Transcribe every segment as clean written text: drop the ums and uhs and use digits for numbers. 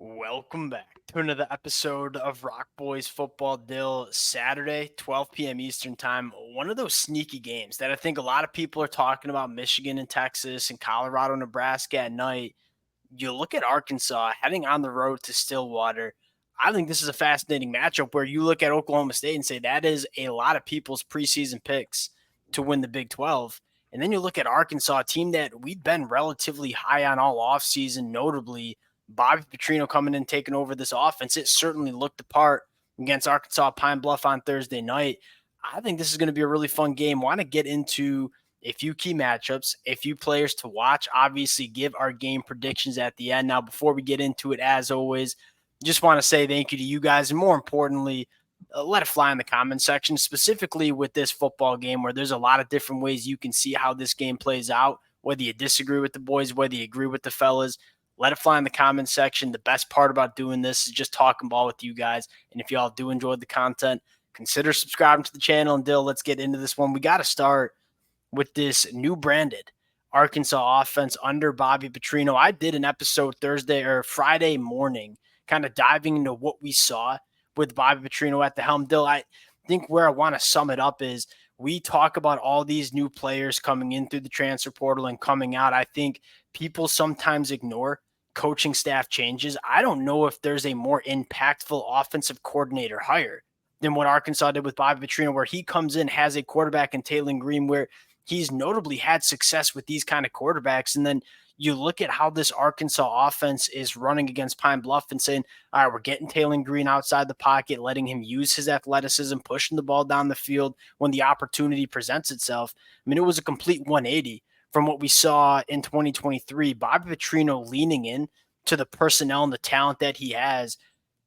Welcome back to another episode of Rock Boys Football Dill. Saturday, 12 p.m. Eastern Time. One of those sneaky games that I think a lot of people are talking about. Michigan and Texas and Colorado, Nebraska at night. You look at Arkansas heading on the road to Stillwater. I think this is a fascinating matchup where you look at Oklahoma State and say that is a lot of people's preseason picks to win the Big 12. And then you look at Arkansas, a team that we've been relatively high on all offseason, notably Bobby Petrino coming in taking over this offense. It certainly looked the part against Arkansas Pine Bluff on Thursday night. I think this is going to be a really fun game. Want to get into a few key matchups, a few players to watch, obviously give our game predictions at the end. Now, before we get into it, as always, just want to say thank you to you guys. And more importantly, let it fly in the comment section, specifically with this football game where there's a lot of different ways you can see how this game plays out, whether you disagree with the boys, whether you agree with the fellas. Let it fly in the comment section. The best part about doing this is just talking ball with you guys. And if y'all do enjoy the content, consider subscribing to the channel. And Dill, let's get into this one. We got to start with this new branded Arkansas offense under Bobby Petrino. I did an episode Thursday or Friday morning, kind of diving into what we saw with Bobby Petrino at the helm. Dill, I think where I want to sum it up is we talk about all these new players coming in through the transfer portal and coming out. I think people sometimes ignore coaching staff changes. I don't know if there's a more impactful offensive coordinator hire than what Arkansas did with Bobby Petrino, where he comes in, has a quarterback in Taylor Green, where he's notably had success with these kind of quarterbacks. And then you look at how this Arkansas offense is running against Pine Bluff and saying, all right, we're getting Taylor Green outside the pocket, letting him use his athleticism, pushing the ball down the field when the opportunity presents itself. I mean, it was a complete 180 from what we saw in 2023. Bobby Petrino leaning in to the personnel and the talent that he has.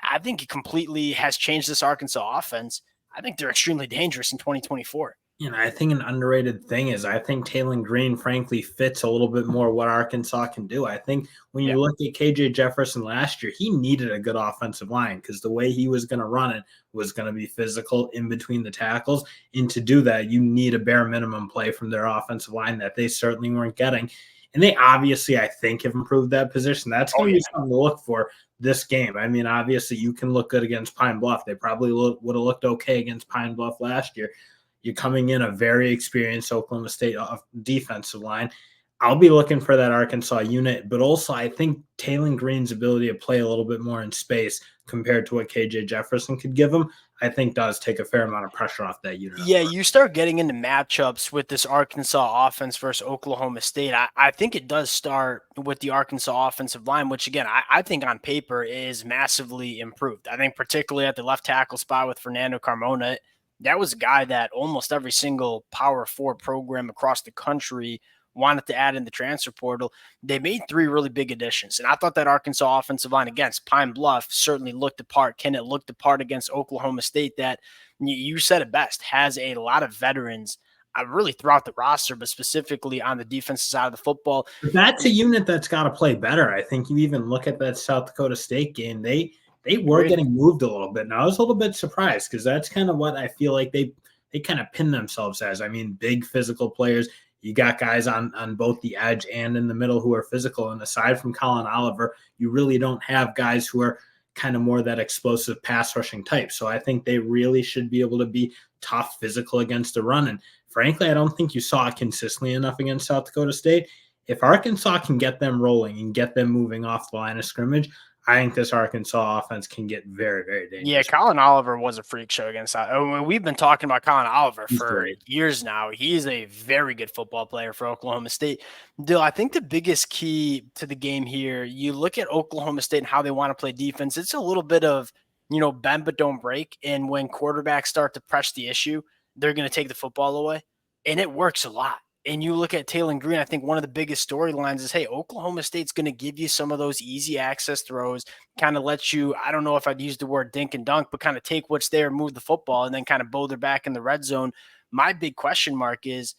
I think it completely has changed this Arkansas offense. I think they're extremely dangerous in 2024. I think an underrated thing is I think Taylor Green, frankly, fits a little bit more what Arkansas can do. I think when you look at KJ Jefferson last year, he needed a good offensive line because the way he was going to run it was going to be physical in between the tackles. And to do that, you need a bare minimum play from their offensive line that they certainly weren't getting. And they obviously, I think, have improved that position. That's going to be something to look for this game. I mean, obviously, you can look good against Pine Bluff. They probably would have looked okay against Pine Bluff last year. You're coming in a very experienced Oklahoma State defensive line. I'll be looking for that Arkansas unit, but also I think Taylor Green's ability to play a little bit more in space compared to what KJ Jefferson could give him, I think does take a fair amount of pressure off that unit. Yeah, you start getting into matchups with this Arkansas offense versus Oklahoma State. I think it does start with the Arkansas offensive line, which, again, I think on paper is massively improved. I think particularly at the left tackle spot with Fernando Carmona, that was a guy that almost every single Power 4 program across the country wanted to add in the transfer portal. They made three really big additions. And I thought that Arkansas offensive line against Pine Bluff certainly looked the part. Kennett looked the part against Oklahoma State that, you said it best, has a lot of veterans really throughout the roster, but specifically on the defensive side of the football. That's a unit that's got to play better. I think you even look at that South Dakota State game. They were getting moved a little bit. And I was a little bit surprised because that's kind of what I feel like they kind of pin themselves as. I mean, big physical players. You got guys on both the edge and in the middle who are physical. And aside from Colin Oliver, you really don't have guys who are kind of more that explosive pass rushing type. So I think they really should be able to be tough physical against the run. And frankly, I don't think you saw it consistently enough against South Dakota State. If Arkansas can get them rolling and get them moving off the line of scrimmage, I think this Arkansas offense can get very, very dangerous. Yeah, Colin Oliver was a freak show against that. I mean, we've been talking about Colin Oliver for years now. He's a very good football player for Oklahoma State. Dill, I think the biggest key to the game here, you look at Oklahoma State and how they want to play defense. It's a little bit of, bend but don't break. And when quarterbacks start to press the issue, they're going to take the football away. And it works a lot. And you look at Taylor Green, I think one of the biggest storylines is, hey, Oklahoma State's going to give you some of those easy access throws, kind of let you, I don't know if I'd use the word dink and dunk, but kind of take what's there, move the football, and then kind of boulder back in the red zone. My big question mark is,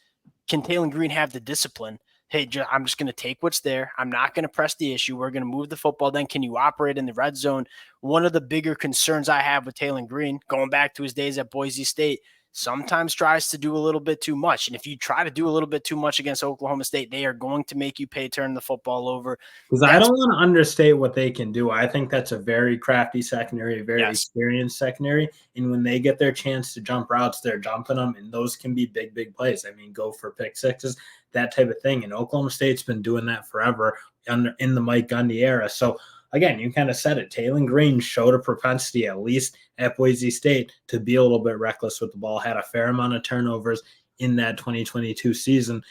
can Taylor Green have the discipline? Hey, I'm just going to take what's there. I'm not going to press the issue. We're going to move the football. Then can you operate in the red zone? One of the bigger concerns I have with Taylor Green, going back to his days at Boise State, sometimes tries to do a little bit too much. And if you try to do a little bit too much against Oklahoma State, they are going to make you pay turning the football over. Because I That's don't want to understate what they can do. I think that's a very crafty secondary, a very yes. experienced secondary. And when they get their chance to jump routes, they're jumping them, and those can be big, big plays. I mean, go for pick sixes, that type of thing. And Oklahoma State's been doing that forever in the Mike Gundy era. So again, you kind of said it. Taylor Green showed a propensity, at least at Boise State, to be a little bit reckless with the ball, had a fair amount of turnovers in that 2022 season.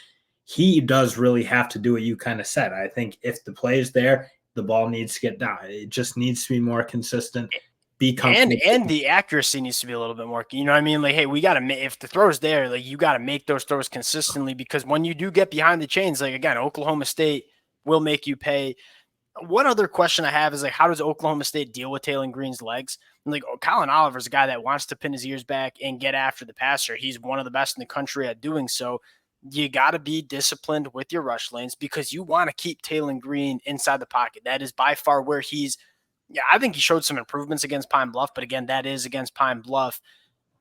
He does really have to do what you kind of said. I think if the play is there, the ball needs to get down. It just needs to be more consistent, be And comfortable. the accuracy needs to be a little bit more. You know what I mean? Like, hey, we got to if the throw's there, like you got to make those throws consistently, because when you do get behind the chains, like again, Oklahoma State will make you pay. One other question I have is like, how does Oklahoma State deal with Taylor Green's legs? And like, Colin Oliver's a guy that wants to pin his ears back and get after the passer. He's one of the best in the country at doing so. You got to be disciplined with your rush lanes because you want to keep Taylor Green inside the pocket. That is by far where he's. Yeah, I think he showed some improvements against Pine Bluff, but again, that is against Pine Bluff.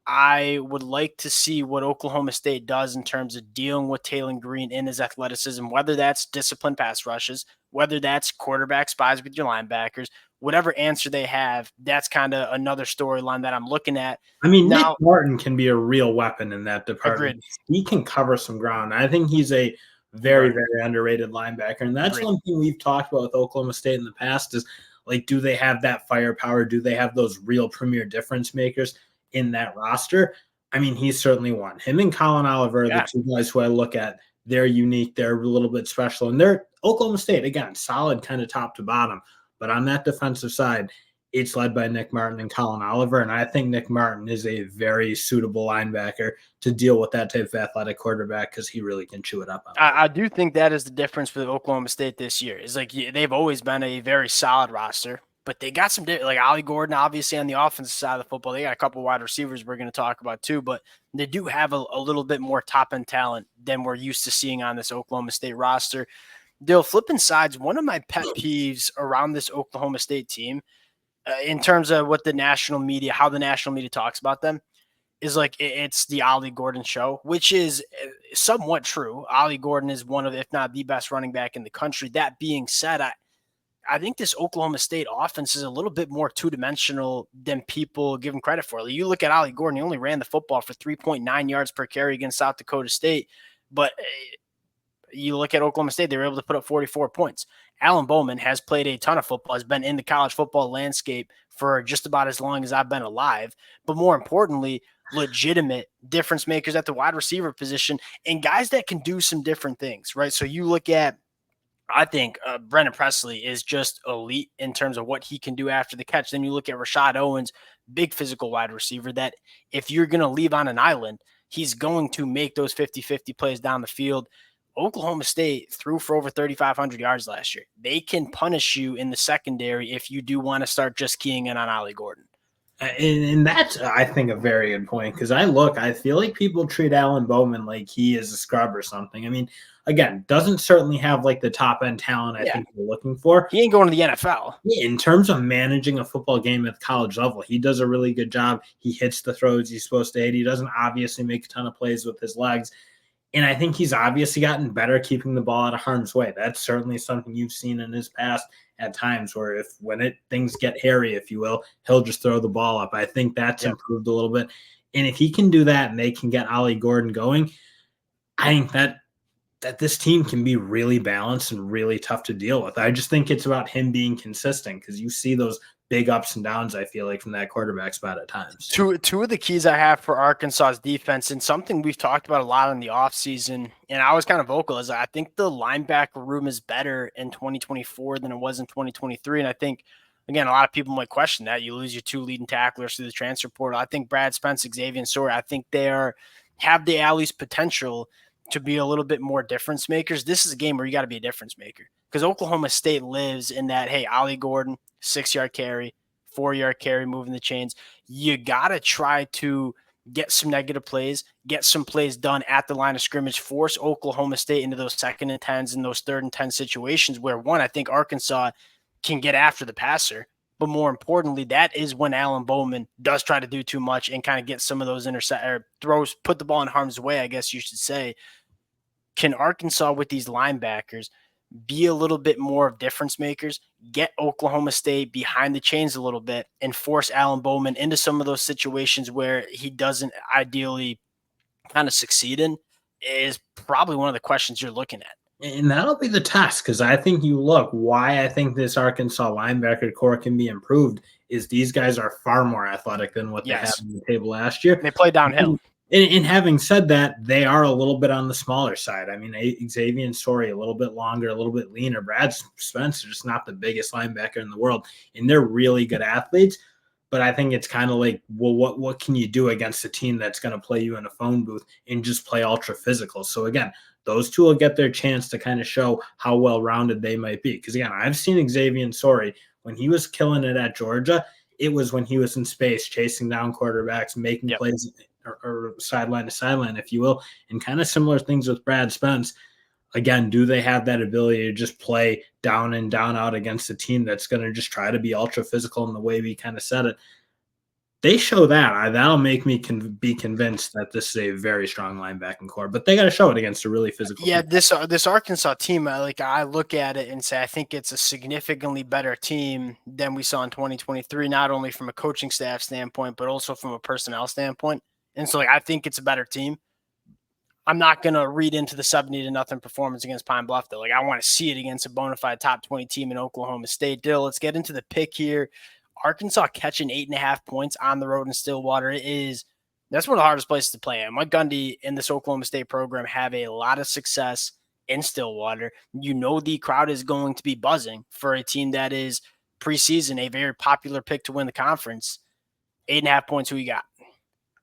I would like to see what Oklahoma State does in terms of dealing with Taylor Green in his athleticism, whether that's disciplined pass rushes, whether that's quarterback spies with your linebackers, whatever answer they have. That's kind of another storyline that I'm looking at. I mean, Nick Now, Martin can be a real weapon in that department. agreed. He can cover some ground. I think he's a very, Right. very underrated linebacker. And that's Agreed. one thing we've talked about with Oklahoma State in the past is like, do they have that firepower? Do they have those real premier difference makers in that roster? I mean, he's certainly one. Him and Colin Oliver are Yeah. the two guys who I look at. They're unique. They're a little bit special. And they're Oklahoma State, again, solid kind of top to bottom. But on that defensive side, it's led by Nick Martin and Colin Oliver. And I think Nick Martin is a very suitable linebacker to deal with that type of athletic quarterback because he really can chew it up. I do think that is the difference for Oklahoma State this year. Is like they've always been a very solid roster, but they got some like Ollie Gordon, obviously on the offensive side of the football. They got a couple wide receivers we're going to talk about too, but they do have a little bit more top end talent than we're used to seeing on this Oklahoma State roster. They'll flipping sides. One of my pet peeves around this Oklahoma State team, in terms of what the national media, how the national media talks about them, is like it's the Ollie Gordon show, which is somewhat true. Ollie Gordon is one of, if not the best running back in the country. That being said, I think this Oklahoma State offense is a little bit more two-dimensional than people give him credit for. Like, you look at Ollie Gordon, he only ran the football for 3.9 yards per carry against South Dakota State, but you look at Oklahoma State, they were able to put up 44 points. Alan Bowman has played a ton of football, has been in the college football landscape for just about as long as I've been alive. But more importantly, legitimate difference makers at the wide receiver position and guys that can do some different things, right? So you look at, I think Brennan Presley is just elite in terms of what he can do after the catch. Then you look at Rashad Owens, big physical wide receiver that if you're going to leave on an island, he's going to make those 50-50 plays down the field. Oklahoma State threw for over 3,500 yards last year. They can punish you in the secondary if you do want to start just keying in on Ollie Gordon. And that's, I think, a very good point because I feel like people treat Alan Bowman like he is a scrub or something. I mean, again, doesn't certainly have like the top end talent I think we're looking for. He ain't going to the NFL. In terms of managing a football game at the college level, he does a really good job. He hits the throws he's supposed to hit. He doesn't obviously make a ton of plays with his legs. And I think he's obviously gotten better keeping the ball out of harm's way. That's certainly something you've seen in his past at times where things get hairy, if you will, he'll just throw the ball up. I think that's improved a little bit. And if he can do that and they can get Ollie Gordon going, I think that this team can be really balanced and really tough to deal with. I just think it's about him being consistent because you see those big ups and downs, I feel like, from that quarterback spot at times. Two of the keys I have for Arkansas's defense, and something we've talked about a lot in the offseason, and I was kind of vocal, is I think the linebacker room is better in 2024 than it was in 2023. And I think, again, a lot of people might question that. You lose your two leading tacklers through the transfer portal. I think Brad Spence, Xavier Sawyer, I think they have the Alley's potential to be a little bit more difference makers. This is a game where you got to be a difference maker because Oklahoma State lives in that, hey, Ollie Gordon, 6-yard carry, 4-yard carry, moving the chains. You got to try to get some negative plays, get some plays done at the line of scrimmage, force Oklahoma State into those 2nd and 10s and those 3rd and 10 situations where, one, I think Arkansas can get after the passer, But more importantly, that is when Alan Bowman does try to do too much and kind of get some of those put the ball in harm's way, I guess you should say. Can Arkansas with these linebackers be a little bit more of difference makers, get Oklahoma State behind the chains a little bit, and force Alan Bowman into some of those situations where he doesn't ideally kind of succeed in, is probably one of the questions you're looking at. And that'll be the test, because I think you look why I think this Arkansas linebacker core can be improved is these guys are far more athletic than what they had Yes. on the table last year. They play downhill. And having said that, they are a little bit on the smaller side. I mean, Xavier Sorey, a little bit longer, a little bit leaner. Brad Spencer, just not the biggest linebacker in the world. And they're really good athletes. But I think it's kind of like, well, what can you do against a team that's going to play you in a phone booth and just play ultra physical? So again, those two will get their chance to kind of show how well-rounded they might be. Because again, I've seen Xavier Sorey when he was killing it at Georgia. It was when he was in space, chasing down quarterbacks, making plays or sideline to sideline, if you will, and kind of similar things with Brad Spence. Again, do they have that ability to just play down and down out against a team that's going to just try to be ultra physical in the way we kind of said it? They show that. That'll make me be convinced that this is a very strong linebacking core, but they got to show it against a really physical team. This Arkansas team, I look at it and say I think it's a significantly better team than we saw in 2023, not only from a coaching staff standpoint, but also from a personnel standpoint. And so, I think it's a better team. I'm not going to read into the 70-0 performance against Pine Bluff, though. I want to see it against a bona fide top 20 team in Oklahoma State. Dill, let's get into the pick here. Arkansas catching 8.5 points on the road in Stillwater that's one of the hardest places to play. And Mike Gundy and this Oklahoma State program have a lot of success in Stillwater. The crowd is going to be buzzing for a team that is preseason a very popular pick to win the conference. 8.5 points, who you got?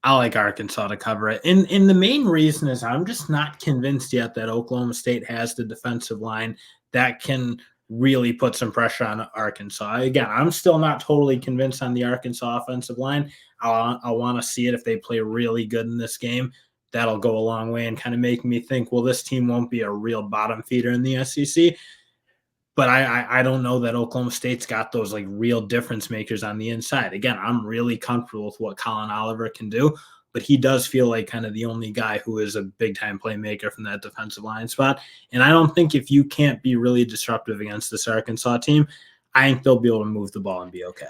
I like Arkansas to cover it. And the main reason is I'm just not convinced yet that Oklahoma State has the defensive line that can really put some pressure on Arkansas. Again, I'm still not totally convinced on the Arkansas offensive line. I want to see it if they play really good in this game. That'll go a long way and kind of make me think, well, this team won't be a real bottom feeder in the SEC. But I don't know that Oklahoma State's got those real difference makers on the inside. Again, I'm really comfortable with what Colin Oliver can do, but he does feel like kind of the only guy who is a big-time playmaker from that defensive line spot. And I don't think if you can't be really disruptive against this Arkansas team, I think they'll be able to move the ball and be okay.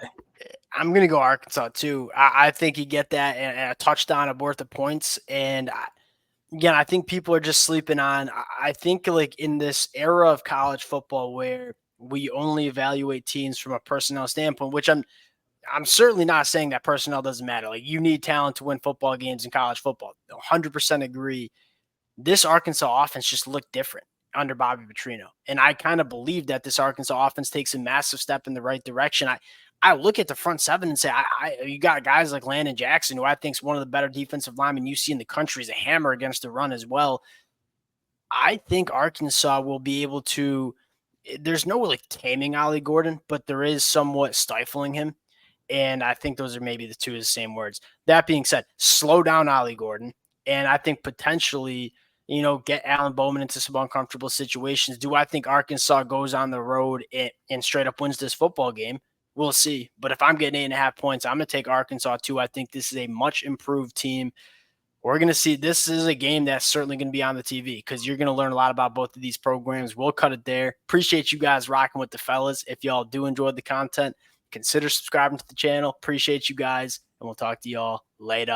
I'm going to go Arkansas too. I think you get that and a touchdown of worth the points. And again, I think people are just sleeping on. I think in this era of college football where we only evaluate teams from a personnel standpoint, which I'm certainly not saying that personnel doesn't matter. You need talent to win football games in college football. 100% agree. This Arkansas offense just looked different under Bobby Petrino. And I kind of believe that this Arkansas offense takes a massive step in the right direction. I look at the front seven and say, you got guys like Landon Jackson, who I think is one of the better defensive linemen you see in the country, is a hammer against the run as well. I think Arkansas will be able to, there's no taming Ollie Gordon, but there is somewhat stifling him. And I think those are maybe the two of the same words. That being said, slow down Ollie Gordon. And I think potentially, get Alan Bowman into some uncomfortable situations. Do I think Arkansas goes on the road and straight up wins this football game? We'll see. But if I'm getting 8.5 points, I'm going to take Arkansas too. I think this is a much improved team. We're going to see, this is a game that's certainly going to be on the TV because you're going to learn a lot about both of these programs. We'll cut it there. Appreciate you guys rocking with the fellas. If y'all do enjoy the content, consider subscribing to the channel. Appreciate you guys, and we'll talk to y'all later.